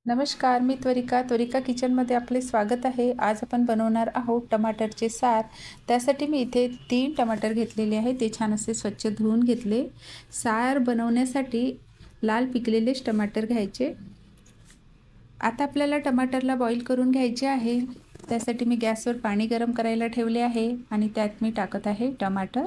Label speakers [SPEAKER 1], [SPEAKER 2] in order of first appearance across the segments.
[SPEAKER 1] नमस्कार, मी त्वरिका किचनमध्ये आपले स्वागत आहे। आज आपण बनवणार आहोत टमाटरचे सार। त्यासाठी मी इथे 3 टमाटर घेतलेले आहे, ते छान असे स्वच्छ धुवून घेतले। सार बनवण्यासाठी लाल पिकलेलेच टमाटर घ्यायचे। आता आपल्याला टमाटरला बॉईल करून घ्यायचे आहे। त्यासाठी मी गॅसवर पाणी गरम करायला ठेवले आहे आणि त्यात मी टाकत आहे टमाटर।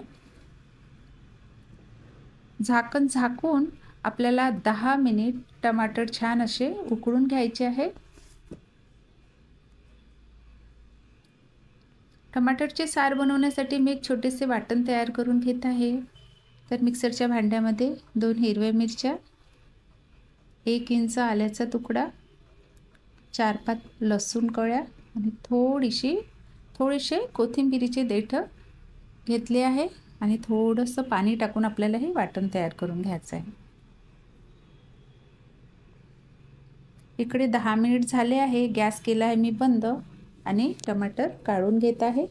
[SPEAKER 1] झाकण झाकून आपल्याला 10 मिनिट टमाटर छान असे उकळून घ्यायचे आहे। टमाटरचे सार बनवण्यासाठी मी एक छोटेसे वाटण तयार करून घेत आहे। तर मिक्सरच्या भांड्यामध्ये 2 हिरव्या मिरच्या, 1 इंच आल्याचा तुकडा, 4-5 लसूण कळ्या आणि थोडेसे कोथिंबीरीचे देठ घेतले आहे आणि थोडंसं पाणी टाकून आपल्याला हे वाटण तयार करून घ्यायचं आहे। इकडे 10 मिनिट झाले आहे। गॅस केला आहे मी बंद आणि टमाटर काढून घेत आहे।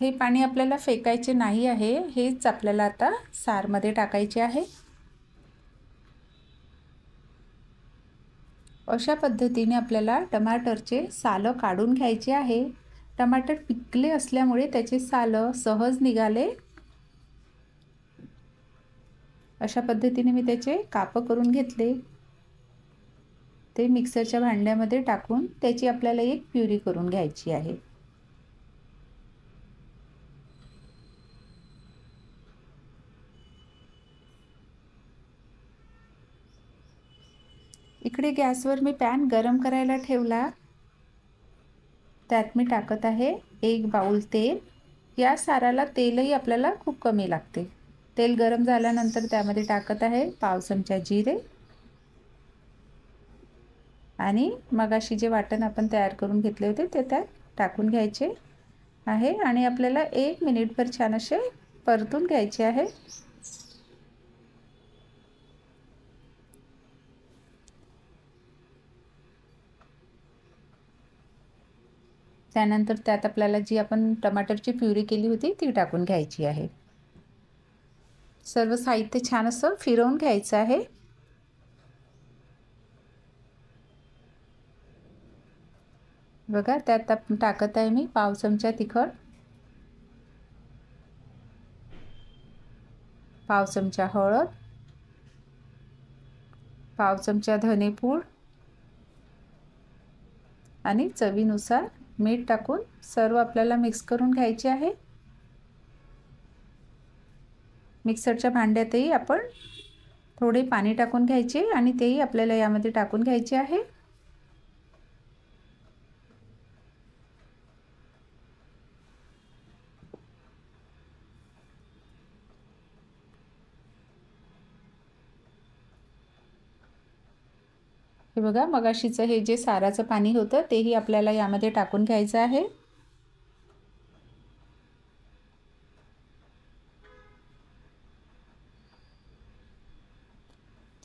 [SPEAKER 1] हे पाणी आपल्याला फेकायचे नाही आहे, हेच आपल्याला आता सारमध्ये टाकायचे आहे। अशा पद्धतीने आपल्याला टमाटरचे सालं काढून घ्यायचे आहे। टमाटर पिकले असल्यामुळे त्याचे सालं सहज निघाले। अशा पद्धतीने मी त्याचे काप करून घेतले। ते मिक्सरच्या भांड्यामध्ये टाकून त्याची आपल्याला एक प्युरी करून घ्यायची आहे। इकडे गॅसवर मी पॅन गरम करायला ठेवला। त्यात मी टाकत आहे 1 बाउल तेल। या साराला तेलही आपल्याला खूप कमी लागते। तेल गरम झाल्यानंतर त्यामध्ये टाकत आहे पाव चमचा जिरे आणि मगाशी जे वाटण आपण तयार करून घेतले होते ते त्यात टाकून घ्यायचे आहे आणि आपल्याला 1 मिनिटभर छान असे परतून घ्यायचे आहे। त्यानंतर त्यात आपल्याला जी आपण टमाटरची प्युरी केली होती ती टाकून घ्यायची आहे। सर्व साहित्य छान असं फिरवून घ्यायचं आहे। बघा, त्यात आपण टाकत आहे मी पाव चमचा तिखट, पाव चमचा हळद, पाव चमचा धनेपूड आणि चवीनुसार मीठ टाकून सर्व आपल्याला मिक्स करून घ्यायचे आहे। मिक्सरच्या भांड्यातही आपण थोडे पाणी टाकून घ्यायचे आणि तेही आपल्याला यामध्ये टाकून घ्यायचे आहे। हे बघा, मगाशीचं हे जे साराचं पाणी होतं तेही आपल्याला यामध्ये टाकून घ्यायचं आहे।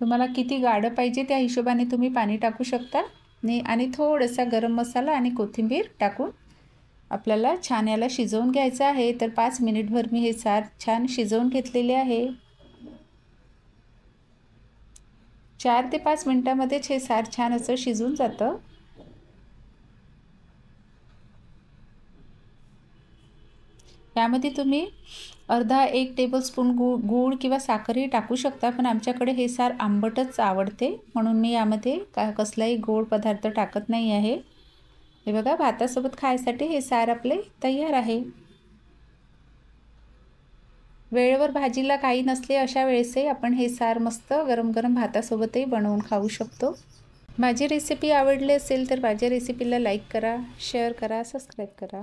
[SPEAKER 1] तुम्हाला किती गाढ पाहिजे त्या हिशोबाने तुम्ही पाणी टाकू शकता आणि थोडासा गरम मसाला आणि कोथिंबीर टाकून आपल्याला छान याला शिजवून घ्यायचं आहे। तर 5 मिनिटभर मी हे सार छान शिजवून घेतलेले आहे। 4 ते 5 मिनिटांमध्येच हे सार छान असं शिजून जातं। यामध्ये तुम्ही अर्धा 1 टेबलस्पून गूळ किंवा साखरही टाकू शकता, पण आमच्याकडे हे सार आंबटच आवडते म्हणून मी यामध्ये कसलाही गोड पदार्थ टाकत नाही आहे। हे बघा, भातासोबत खायसाठी हे सार आपले तयार आहे। वेळेवर भाजीला काही नसले अशा वेळेसही आपण हे सार मस्त गरम गरम भातासोबतही बनवून खाऊ शकतो। माझी रेसिपी आवडली असेल तर माझ्या रेसिपीला लाईक करा, शेअर करा, सबस्क्राईब करा।